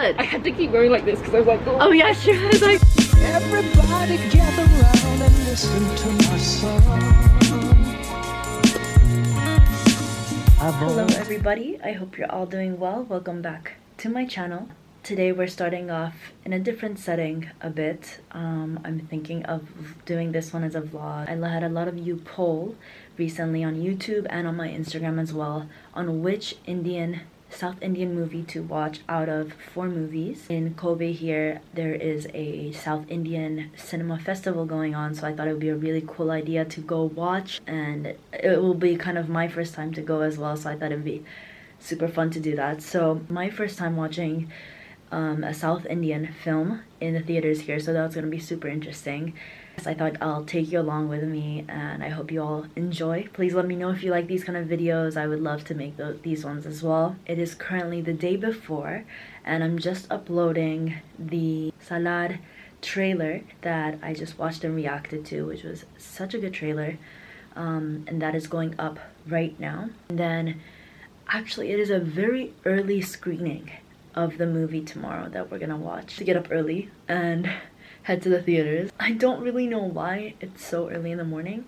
good. I had to keep going like this because I was like, oh yeah, sure. I was like, everybody gather round and listen to my song. hello everybody, I hope you're all doing well. Welcome back to my channel. Today we're starting off in a different setting a bit. I'm thinking of doing this one as a vlog. I had a lot of you poll recently on YouTube and on my Instagram as well on which South Indian movie to watch out of 4 movies. In Kobe here, there is a South Indian cinema festival going on, so I thought it would be a really cool idea to go watch, and it will be kind of my first time to go as well, so I thought it would be super fun to do that. So my first time watching a South Indian film in the theaters here, so that's gonna be super interesting. So I thought I'll take you along with me, and I hope you all enjoy. Please let me know if you like these kind of videos. I would love to make these ones as well. It is currently the day before, and I'm just uploading the Salad trailer that I just watched and reacted to, which was such a good trailer, and that is going up right now. And then actually it is a very early screening of the movie tomorrow that we're gonna watch. To get up early and head to the theaters. I don't really know why it's so early in the morning,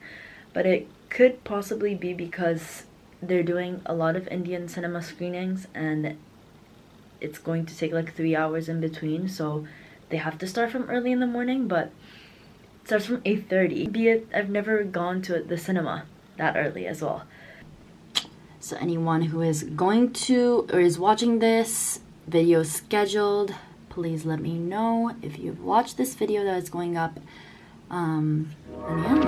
but it could possibly be because they're doing a lot of Indian cinema screenings and it's going to take like 3 hours in between, so they have to start from early in the morning, but it starts from 8:30. Be it, I've never gone to the cinema that early as well. So anyone who is going to or is watching this video scheduled, please let me know if you've watched this video that is going up. And yeah.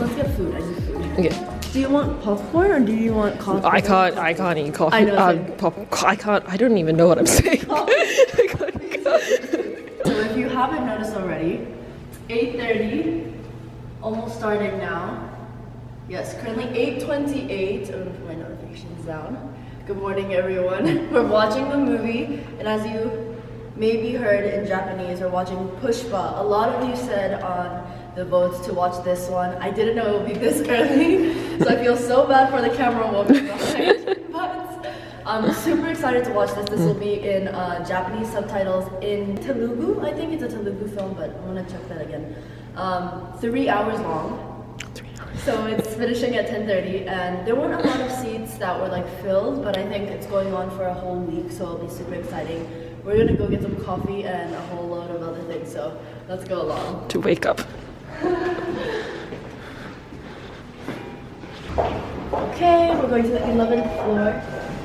Let's get food. I need food. Okay. Do you want popcorn or do you want coffee? I can't eat coffee. I know. I don't even know what I'm saying. So if you haven't noticed already, it's 8:30, almost starting now. Yes, currently 8:28. I'm gonna put my notifications down. Good morning, everyone. We're watching the movie, and as you maybe heard in Japanese, we're watching Pushpa. A lot of you said on the votes to watch this one. I didn't know it would be this early, so I feel so bad for the camera woman behind. But I'm super excited to watch this. This will be in Japanese subtitles in Telugu. I think it's a Telugu film, but I'm gonna check that again. 3 hours long. So it's finishing at 10:30, and there weren't a lot of seats that were like filled, but I think it's going on for a whole week, so it'll be super exciting. We're gonna go get some coffee and a whole load of other things, so let's go along. To wake up. Okay, we're going to the 11th floor.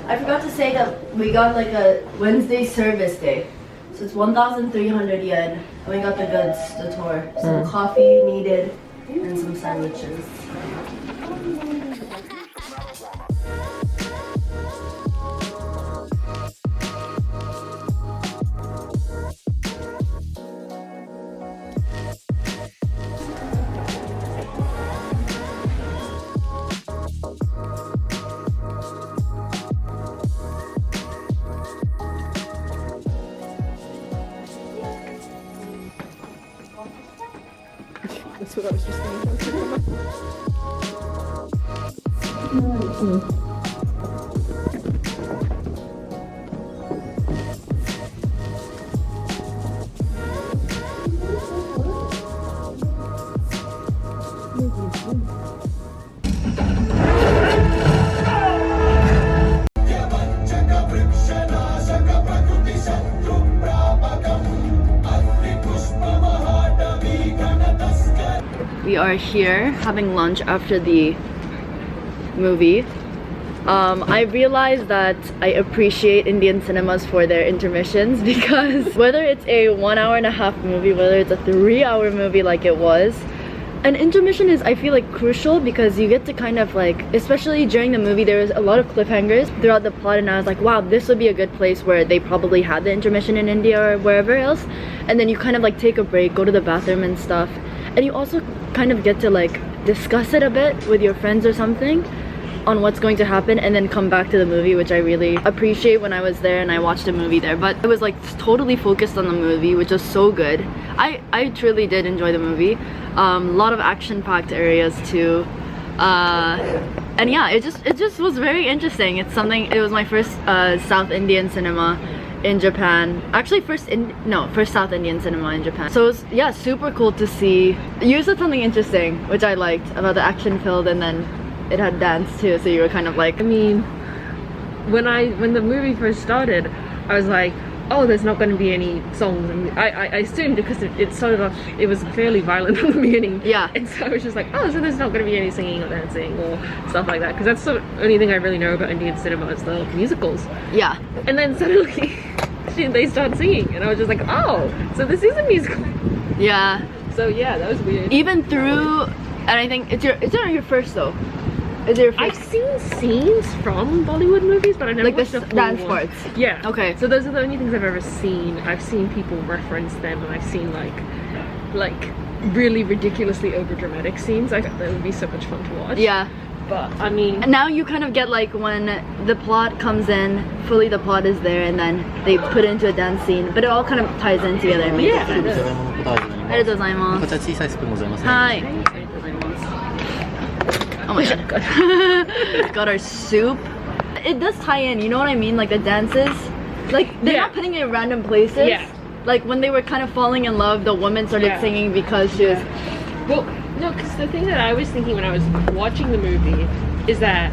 I forgot to say that we got like a Wednesday service day. So it's 1,300 yen, and we got the goods, the tour. Some coffee needed, and some sandwiches. That's what I was just thinking. We are here having lunch after the movie. I realized that I appreciate Indian cinemas for their intermissions because whether it's a 1.5 hour movie, whether it's a 3 hour movie like it was, an intermission is, I feel like, crucial because you get to kind of like, especially during the movie, there was a lot of cliffhangers throughout the plot, and I was like, wow, this would be a good place where they probably had the intermission in India or wherever else. And then you kind of like take a break, go to the bathroom and stuff, and you also kind of get to like discuss it a bit with your friends or something on what's going to happen, and then come back to the movie, which I really appreciate when I was there and I watched a movie there. But it was like totally focused on the movie, which was so good. I truly did enjoy the movie. A lot of action-packed areas too, and yeah, it just was very interesting. It was my first South Indian cinema in Japan. Actually, first South Indian cinema in Japan. So it was, yeah, super cool to see. You said something interesting, which I liked, about the action filled, and then it had dance too, so you were kind of like, I mean, when the movie first started, I was like, oh, there's not going to be any songs, and I assumed because it started off, it was fairly violent from the beginning. Yeah. And so I was just like, oh, so there's not going to be any singing or dancing or stuff like that, because that's the only thing I really know about Indian cinema is the musicals. Yeah. And then suddenly they start singing, and I was just like, oh, so this is a musical. Yeah. So yeah, that was weird. Even through, and I think it's not your first though. Is it your first? I've seen scenes from Bollywood movies, but I never like watched the the full dance one. parts. Yeah. Okay. So those are the only things I've ever seen. I've seen people reference them, and I've seen like really ridiculously overdramatic scenes. I thought that would be so much fun to watch. Yeah. But I mean, And now you kind of get like when the plot comes in, fully the plot is there, and then they put it into a dance scene, but it all kind of ties in together and makes yeah. sense. ありがとうございます。こちら小さいスプーンございますね。はい。ありがとうございます。Oh my god. Got our soup. It does tie in, you know what I mean? Like the dances. Like they're not putting it in random places. Yeah. Like when they were kind of falling in love, the woman started singing because she was... Well, no, because the thing that I was thinking when I was watching the movie is that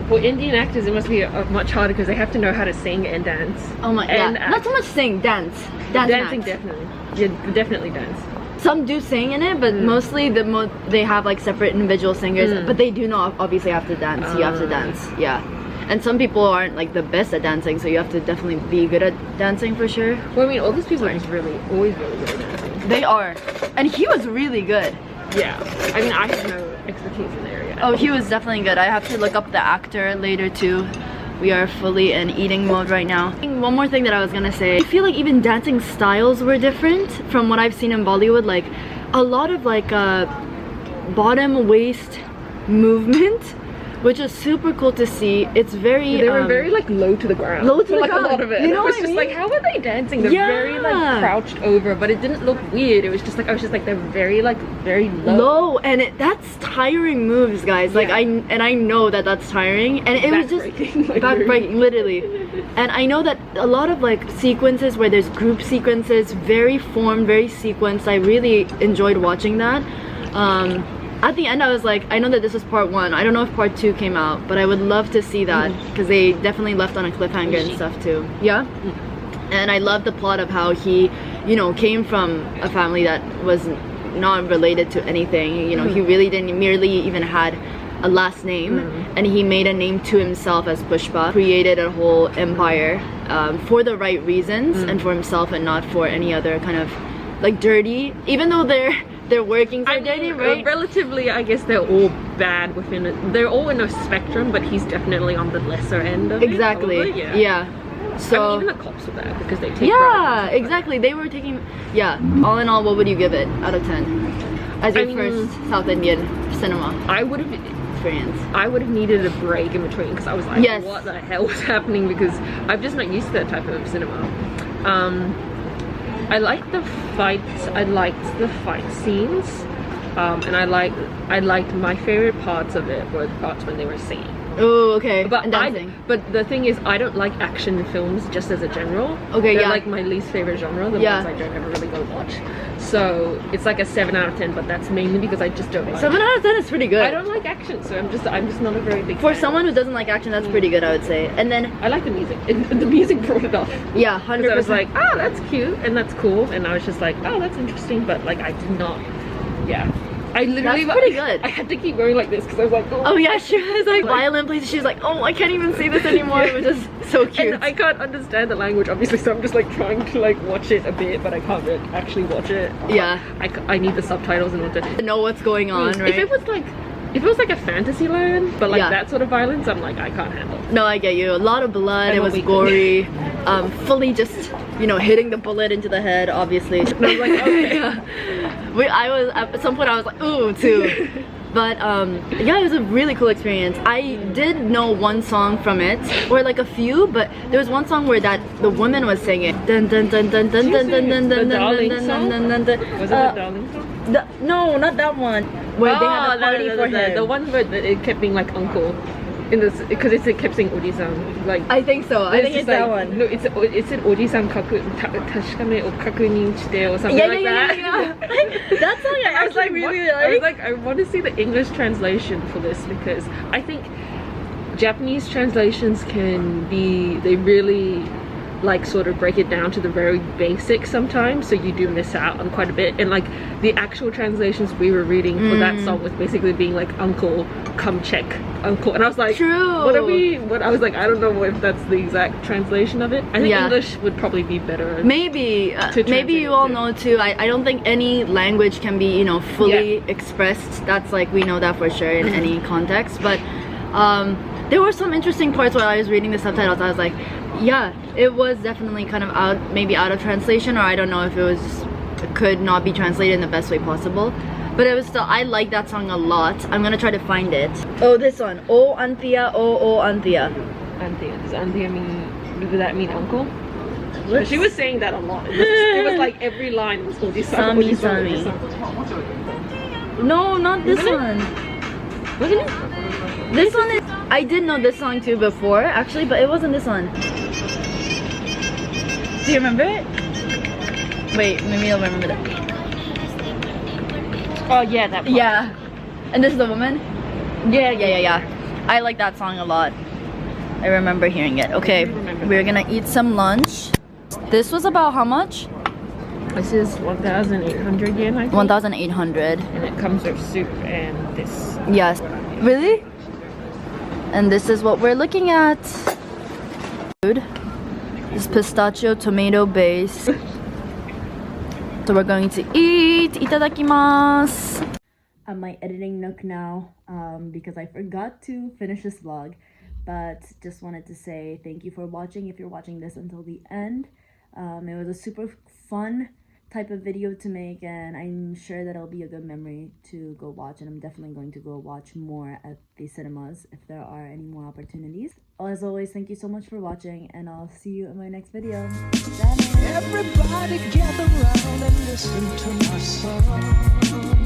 for Indian actors it must be much harder because they have to know how to sing and dance. Oh my god. And Not so much sing, dance. Dancing act. definitely. Yeah, definitely dance. Some do sing in it, but mostly they have like separate individual singers, but they do not obviously have to dance. You have to dance, yeah. And some people aren't like the best at dancing, so you have to definitely be good at dancing for sure. Well, I mean, all these people are just always really good at dancing. They are, and he was really good. Yeah, I mean, I have no expertise in the area. Oh, he was definitely good. I have to look up the actor later too. We are fully in eating mode right now. One more thing that I was gonna say, I feel like even dancing styles were different from what I've seen in Bollywood. Like a lot of like bottom waist movement, which is super cool to see. It's very they were very like low to the ground. Low to the like ground. a lot of it. You know I was what I just mean? like, how are they dancing? They're very like crouched over, but it didn't look weird. It was just like I was just like they're very low. Low, and that's tiring moves, guys. Like I know that that's tiring, and it was just backbreaking, literally. And I know that a lot of like sequences where there's group sequences, very formed, very sequenced. I really enjoyed watching that. At the end I was like, I know that this was part 1. I don't know if part 2 came out, but I would love to see that because they definitely left on a cliffhanger and stuff too. Yeah? And I love the plot of how he, you know, came from a family that was not related to anything. You know, he really didn't merely even had a last name, and he made a name to himself as Pushpa, created a whole empire for the right reasons and for himself and not for any other kind of like dirty, even though their workings are dirty, right? Relatively, I guess they're all bad within it. They're all in a spectrum, but he's definitely on the lesser end of exactly. it. Exactly. Yeah. So I mean, even the cops were bad because they take. Yeah, exactly. They were taking. Yeah. All in all, what would you give it out of 10? As your first South Indian cinema I would have experience. I would have needed a break in between because I was like, what the hell was happening? Because I'm just not used to that type of cinema. I liked the fights. I liked the fight scenes, and I liked my favorite parts of it were the parts when they were singing. Oh, okay. But and dancing. But the thing is, I don't like action films just as a general. Okay, They're like my least favorite genre. The ones I don't ever really go watch. So it's like a 7 out of 10. But that's mainly because I just don't like. 7 out of 10 is pretty good. I don't like action, so I'm just not a very big. For fan. someone who doesn't like action, that's pretty good, I would say. And then I like the music. The music brought it off. Yeah, 100%. I was like, oh, that's cute and that's cool, and I was just like, oh, that's interesting, but like I did not. Yeah. I literally, that's pretty good. I had to keep going like this because I was like, oh yeah, she was like violin plays. She was like, oh, I can't even see this anymore. It was just so cute. And I can't understand the language obviously, so I'm just like trying to like watch it a bit, but I can't actually watch it. Yeah, I need the subtitles in order to know what's going on, right? If it was like a fantasy land, but like that sort of violence, I'm like, I can't handle. No, I get you. A lot of blood. It was gory. Fully just, you know, hitting the bullet into the head, obviously. And I was like, okay. I was at some point I was like, ooh, too. But yeah, it was a really cool experience. I did know one song from it, or like a few, but there was one song where the woman was singing. Dun dun dun dun dun dun dun dun dun dun dun dun. Was it the Darling song? No, not that one. Where they had a party for him. The one where it kept being like uncle. In this, because it kept saying Oji-san. Like, I think so. I think it's that one. No, it's an Oji-san tashikame or kakunin shite or something like that. Yeah. That song I was like really like. I was like, I want to see the English translation for this because I think Japanese translations they really like sort of break it down to the very basics sometimes, so you do miss out on quite a bit. And like the actual translations we were reading for that song was basically being like, uncle, come check uncle, and I was like, true, what I was like, I don't know if that's the exact translation of it. I think English would probably be better. Maybe maybe you all know too. I don't think any language can be, you know, fully expressed. That's like, we know that for sure in any context, but there were some interesting parts where I was reading the subtitles. I was like, yeah, it was definitely kind of maybe out of translation, or I don't know if it could not be translated in the best way possible. But it was still, I like that song a lot. I'm gonna try to find it. Oh, this one. O Anthea, O Anthea. Anthea. Does Anthea does that mean uncle? What? She was saying that a lot. It was like every line was Oji-san. Sami. No, not this one. Wasn't it? This one is, I did know this song too before actually, but it wasn't this one. Do you remember it? Wait, maybe I'll remember that. Oh yeah, that part. Yeah. And this is the woman? Yeah. I like that song a lot. I remember hearing it. Okay, we're gonna eat some lunch. This was about how much? This is 1,800 yen, I think. 1,800. And it comes with soup and this. Yes. Really? And this is what we're looking at. Food. This pistachio tomato base. So we're going to eat. Itadakimasu. At my editing nook now, because I forgot to finish this vlog, but just wanted to say thank you for watching if you're watching this until the end. It was a super fun type of video to make, and I'm sure that it'll be a good memory to go watch, and I'm definitely going to go watch more at the cinemas if there are any more opportunities. As always, thank you so much for watching, and I'll see you in my next video. Bye. Everybody gather round and listen to my song.